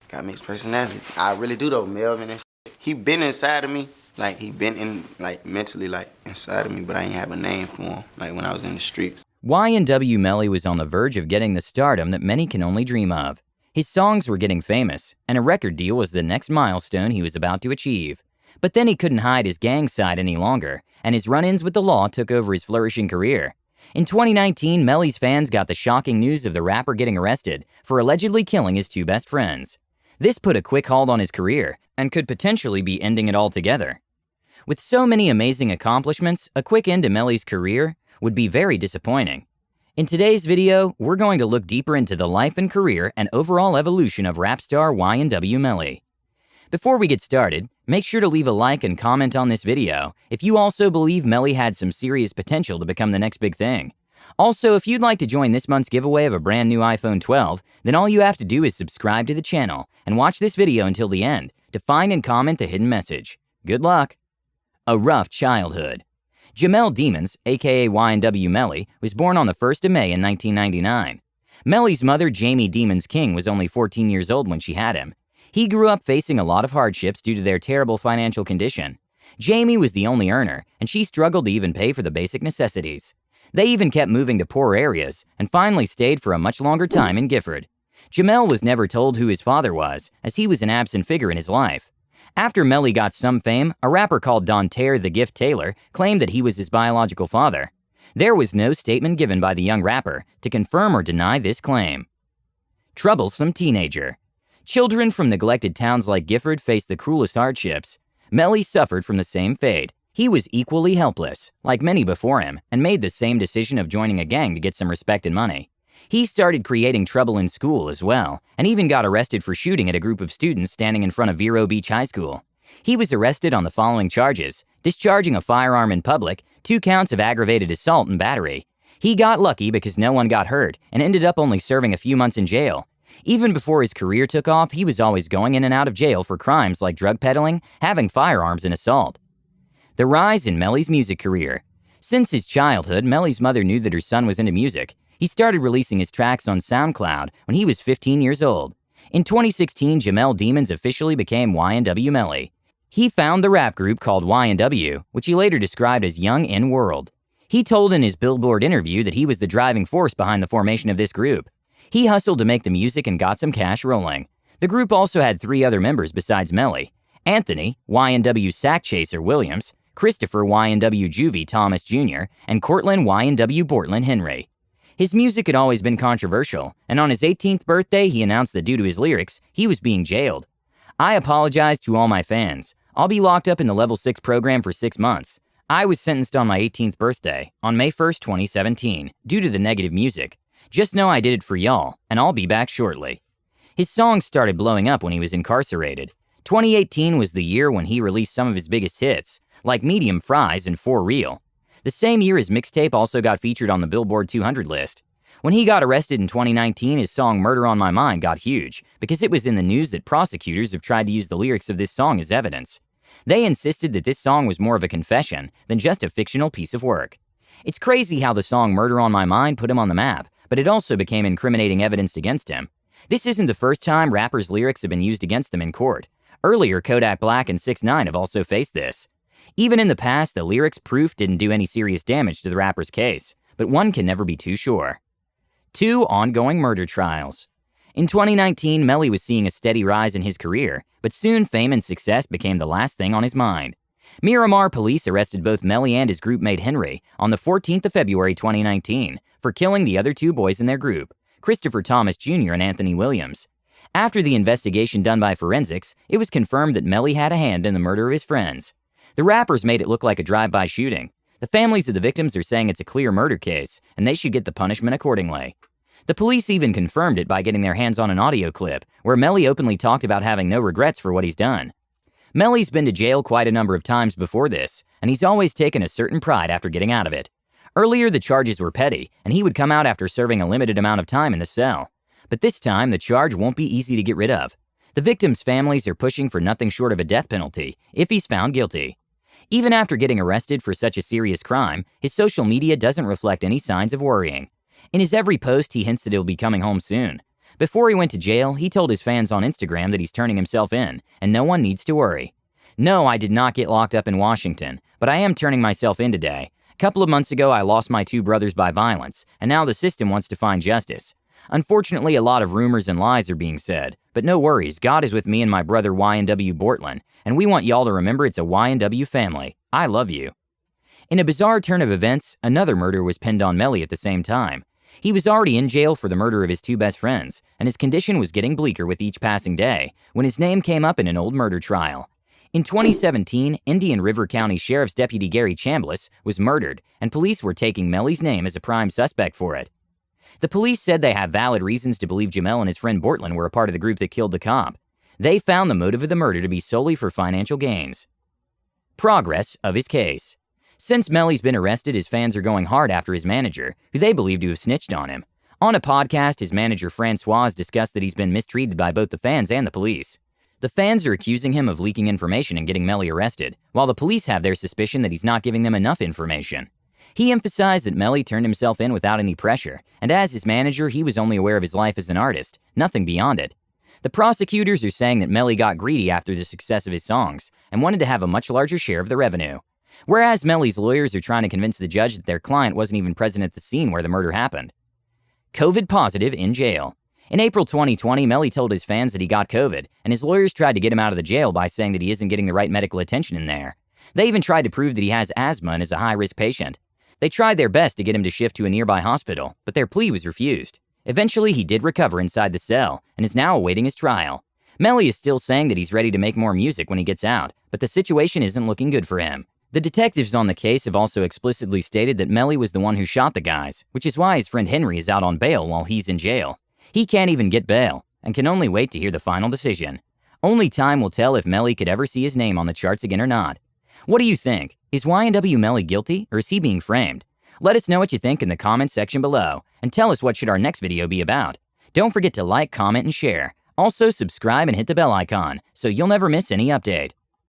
Got mixed personality. I really do though, Melvin and shit. He been inside of me. Like, he been in, like, mentally, like, inside of me, but I ain't have a name for him, like, when I was in the streets. YNW Melly was on the verge of getting the stardom that many can only dream of. His songs were getting famous, and a record deal was the next milestone he was about to achieve. But then he couldn't hide his gang side any longer, and his run-ins with the law took over his flourishing career. In 2019, Melly's fans got the shocking news of the rapper getting arrested for allegedly killing his two best friends. This put a quick halt on his career, and could potentially be ending it altogether. With so many amazing accomplishments, a quick end to Melly's career would be very disappointing. In today's video, we're going to look deeper into the life and career and overall evolution of rap star YNW Melly. Before we get started, make sure to leave a like and comment on this video if you also believe Melly had some serious potential to become the next big thing. Also, if you'd like to join this month's giveaway of a brand new iPhone 12, then all you have to do is subscribe to the channel and watch this video until the end to find and comment the hidden message. Good luck! A rough childhood. Jamel Demons, aka YNW Melly, was born on the 1st of May in 1999. Melly's mother, Jamie Demons King, was only 14 years old when she had him. He grew up facing a lot of hardships due to their terrible financial condition. Jamie was the only earner, and she struggled to even pay for the basic necessities. They even kept moving to poorer areas, and finally stayed for a much longer time in Gifford. Jamel was never told who his father was, as he was an absent figure in his life. After Melly got some fame, a rapper called Dontaire the Gift Taylor claimed that he was his biological father. There was no statement given by the young rapper to confirm or deny this claim. Troublesome teenager. Children from neglected towns like Gifford faced the cruelest hardships. Melly suffered from the same fate. He was equally helpless, like many before him, and made the same decision of joining a gang to get some respect and money. He started creating trouble in school as well, and even got arrested for shooting at a group of students standing in front of Vero Beach High School. He was arrested on the following charges: discharging a firearm in public, 2 counts of aggravated assault and battery. He got lucky because no one got hurt, and ended up only serving a few months in jail. Even before his career took off, he was always going in and out of jail for crimes like drug peddling, having firearms, and assault. The rise in Melly's music career. Since his childhood, Melly's mother knew that her son was into music. He started releasing his tracks on SoundCloud when he was 15 years old. In 2016, Jamel Demons officially became YNW Melly. He found the rap group called YNW, which he later described as Young in World. He told in his Billboard interview that he was the driving force behind the formation of this group. He hustled to make the music and got some cash rolling. The group also had 3 other members besides Melly: Anthony, YNW Sack Chaser Williams, Christopher YNW Juvie Thomas Jr., and Cortland YNW Bortland Henry. His music had always been controversial, and on his 18th birthday, he announced that due to his lyrics, he was being jailed. "I apologize to all my fans. I'll be locked up in the Level 6 program for 6 months. I was sentenced on my 18th birthday, on May 1st, 2017, due to the negative music. Just know I did it for y'all, and I'll be back shortly." His songs started blowing up when he was incarcerated. 2018 was the year when he released some of his biggest hits, like Medium Fries and For Real. The same year, his mixtape also got featured on the Billboard 200 list. When he got arrested in 2019, his song Murder on My Mind got huge because it was in the news that prosecutors have tried to use the lyrics of this song as evidence. They insisted that this song was more of a confession than just a fictional piece of work. It's crazy how the song Murder on My Mind put him on the map, but it also became incriminating evidence against him. This isn't the first time rappers' lyrics have been used against them in court. Earlier, Kodak Black and 6ix9ine have also faced this. Even in the past, the lyrics' proof didn't do any serious damage to the rapper's case, but one can never be too sure. 2 ongoing murder trials. In 2019, Melly was seeing a steady rise in his career, but soon fame and success became the last thing on his mind. Miramar police arrested both Melly and his groupmate Henry on the 14th of February 2019 for killing the other 2 boys in their group, Christopher Thomas Jr. and Anthony Williams. After the investigation done by forensics, it was confirmed that Melly had a hand in the murder of his friends. The rappers made it look like a drive-by shooting. The families of the victims are saying it's a clear murder case, and they should get the punishment accordingly. The police even confirmed it by getting their hands on an audio clip, where Melly openly talked about having no regrets for what he's done. Melly's been to jail quite a number of times before this, and he's always taken a certain pride after getting out of it. Earlier, the charges were petty, and he would come out after serving a limited amount of time in the cell. But this time, the charge won't be easy to get rid of. The victims' families are pushing for nothing short of a death penalty if he's found guilty. Even after getting arrested for such a serious crime, his social media doesn't reflect any signs of worrying. In his every post, he hints that he'll be coming home soon. Before he went to jail, he told his fans on Instagram that he's turning himself in, and no one needs to worry. No, I did not get locked up in Washington, but I am turning myself in today. A couple of months ago, I lost my 2 brothers by violence, and now the system wants to find justice. Unfortunately, a lot of rumors and lies are being said, but no worries, God is with me and my brother YNW Bortland, and we want y'all to remember it's a YNW family. I love you. In a bizarre turn of events, another murder was pinned on Melly at the same time. He was already in jail for the murder of his 2 best friends, and his condition was getting bleaker with each passing day when his name came up in an old murder trial. In 2017, Indian River County Sheriff's Deputy Gary Chambliss was murdered, and police were taking Melly's name as a prime suspect for it. The police said they have valid reasons to believe Jamel and his friend Bortland were a part of the group that killed the cop. They found the motive of the murder to be solely for financial gains. Progress of his case. Since Melly's been arrested, his fans are going hard after his manager, who they believe to have snitched on him. On a podcast, his manager Francois discussed that he's been mistreated by both the fans and the police. The fans are accusing him of leaking information and getting Melly arrested, while the police have their suspicion that he's not giving them enough information. He emphasized that Melly turned himself in without any pressure, and as his manager, he was only aware of his life as an artist, nothing beyond it. The prosecutors are saying that Melly got greedy after the success of his songs and wanted to have a much larger share of the revenue. Whereas Melly's lawyers are trying to convince the judge that their client wasn't even present at the scene where the murder happened. COVID positive in jail. In April 2020, Melly told his fans that he got COVID, and his lawyers tried to get him out of the jail by saying that he isn't getting the right medical attention in there. They even tried to prove that he has asthma and is a high-risk patient. They tried their best to get him to shift to a nearby hospital, but their plea was refused. Eventually, he did recover inside the cell and is now awaiting his trial. Melly is still saying that he's ready to make more music when he gets out, but the situation isn't looking good for him. The detectives on the case have also explicitly stated that Melly was the one who shot the guys, which is why his friend Henry is out on bail while he's in jail. He can't even get bail, and can only wait to hear the final decision. Only time will tell if Melly could ever see his name on the charts again or not. What do you think? Is YNW Melly guilty, or is he being framed? Let us know what you think in the comments section below, and tell us what should our next video be about. Don't forget to like, comment, and share. Also subscribe and hit the bell icon, so you'll never miss any update.